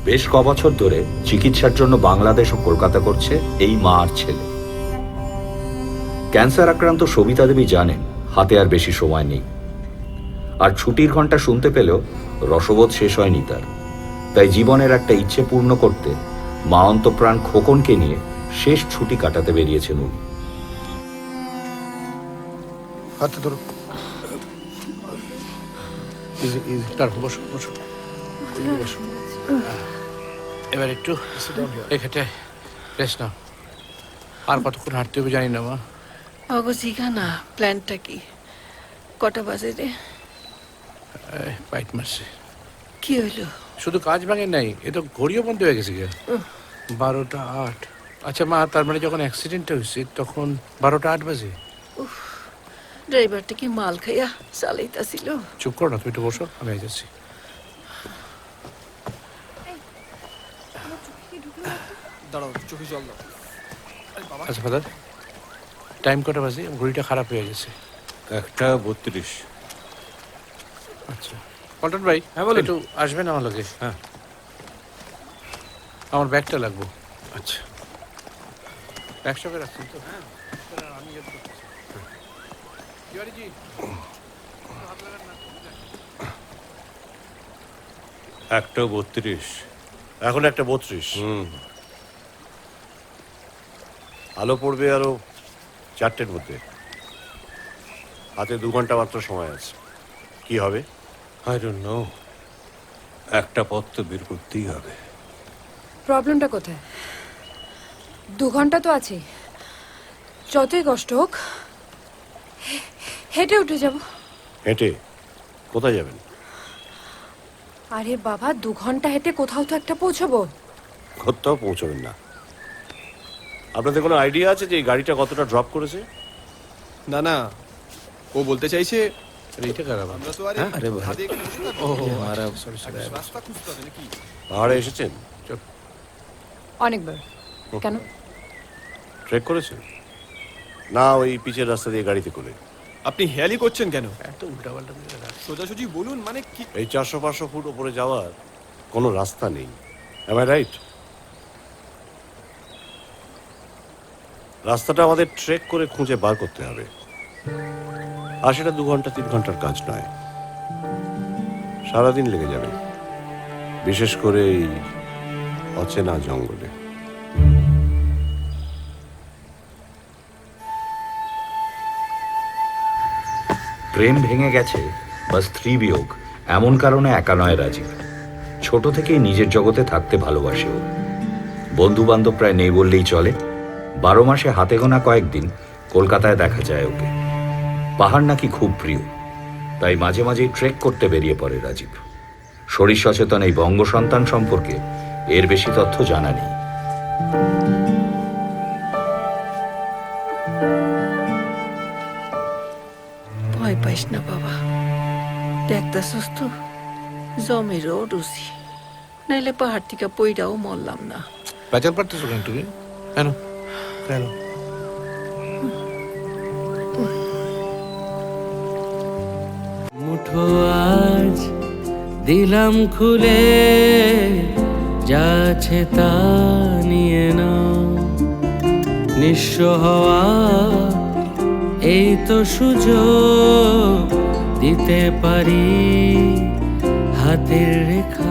বেশ কবছর ধরে চিকিৎসার জন্য বাংলাদেশ ও কলকাতা করছে এই মা আর ছেলে। ক্যান্সার আক্রান্ত সবিতা দেবী জানেন হাতে আর বেশি সময় নেই, আর ছুটির ঘন্টা শুনতে পেলেও রসবোধ শেষ হয়নি তার। তাই জীবনের একটা ইচ্ছে পূর্ণ করতে মা অন্তপ্রাণ খোকনকে নিয়ে শেষ ছুটি কাটাতে বেরিয়েছেন উনি। হাতে ধরো, বসো বসো। এবার একটু এখানে রেস্ট নাও। আর কতক্ষণ হাঁটতে হবে জানি না মা। অগজিগা না, প্ল্যানটা কি? কটা বাজে রে? পাইট মারছে। কি হইলো? শুধু কাজ ভাঙে নাই, এ তো ঘড়িও বন্ধ হয়ে গেছে গিয়া। 12টা 8। আচ্ছা মা, তার মানে যখন অ্যাক্সিডেন্টটা হয়েছে তখন 12টা 8 বাজে? ড্রাইভারটা কি মাল খাইয়া চালাইতাছিল? চুপ করো না, তুমি একটু বসো, আমি যাচ্ছি। আচ্ছা ফাদার, টাইম কটা বাজে? ঘড়িটা খারাপ হয়ে গেছে। 1:32। আচ্ছা পল্টন ভাই, হ্যাঁ বলুন। একটু আসবেন আমার লগে? হ্যাঁ। আমার ব্যাগটা লাগবো। আচ্ছা, ব্যাগ সঙ্গে রাখছেন তো? হ্যাঁ, আমি হেল্প করতেছি। তিওয়ারিজি, 1:32। এখন 1:32। হুম। আলো পড়বে আরো 4টের মধ্যে। হাতে 2 ঘন্টা মাত্র সময় আছে। কি হবে? I don't know. একটা পথ তো বের করতেই হবে। প্রবলেমটা কোথায়? 2 ঘন্টা তো আছে, যতই কষ্ট হোক হেঁটে উঠে যাব। হেঁটে? কোথায় যাবেন? আরে বাবা, 2 ঘন্টা হেঁটে কোথাও তো একটা পৌঁছবো। কোথাও পৌঁছবেন না। আপনাদের কোনো আইডিয়া আছে যে এই গাড়িটা কতটা ড্রপ করেছে? না না, ও বলতে চাইছে এইটা খারাপ। আমরা তো আরে আরে ভাই। ছাদে এখানে বসে থাকবো। Sorry sorry. রাস্তা খুঁজতে হবে নাকি? পাহাড়ে এসেছেন? অনেকবার। কেন? ট্রেক করেছেন? না ওই পিচের রাস্তা দিয়ে গাড়িতে করে? আপনি হেয়ালি করছেন কেন? এত উল্টাপাল্টা করে রাখ। সোজাসুজি বলুন, মানে কি? এই 400-500 ফুট ওপরে যাওয়ার কোনো রাস্তা নেই। Am I right? রাস্তাটা আমাদের ট্রেক করে খুঁজে বার করতে হবে, আর সেটা 2 ঘন্টা 3 ঘন্টার কাজ নয়। সারাদিন লেগে যাবে, বিশেষ করে এই অচেনা জঙ্গলে। প্রেম ভেঙে গেছে বা স্ত্রী বিয়োগ, এমন কারণে একা নয় রাজীব। ছোট থেকেই নিজের জগতে থাকতে ভালোবাসে ও। বন্ধু বান্ধব প্রায় নেই বললেই চলে। 12 মাসে হাতে গোনা কয়েকদিন কলকাতায় দেখা যায় ওকে। পাহাড় নাকি খুব প্রিয়, তাই মাঝে মাঝেই ট্রেক করতে বেরিয়ে পড়ে রাজীব। শরীর সচেতন এই বঙ্গ সন্তান সম্পর্কে এর বেশি তথ্য জানা নেই। ভয় পাইস না বাবা, দেখতাছস তো জমিরও রুচি, নাইলে পাহাড় থেকে পইরাও মরলাম না। বেচাল পারতেছো কেন তুমি? কেন কেন? মুঠো আজ দিলাম খুলে, যাচ্ছে তা নিয়ে নাও। নিঃস্ব হওয়া এই তো সুযোগ, দিতে পারি হাতের রেখা।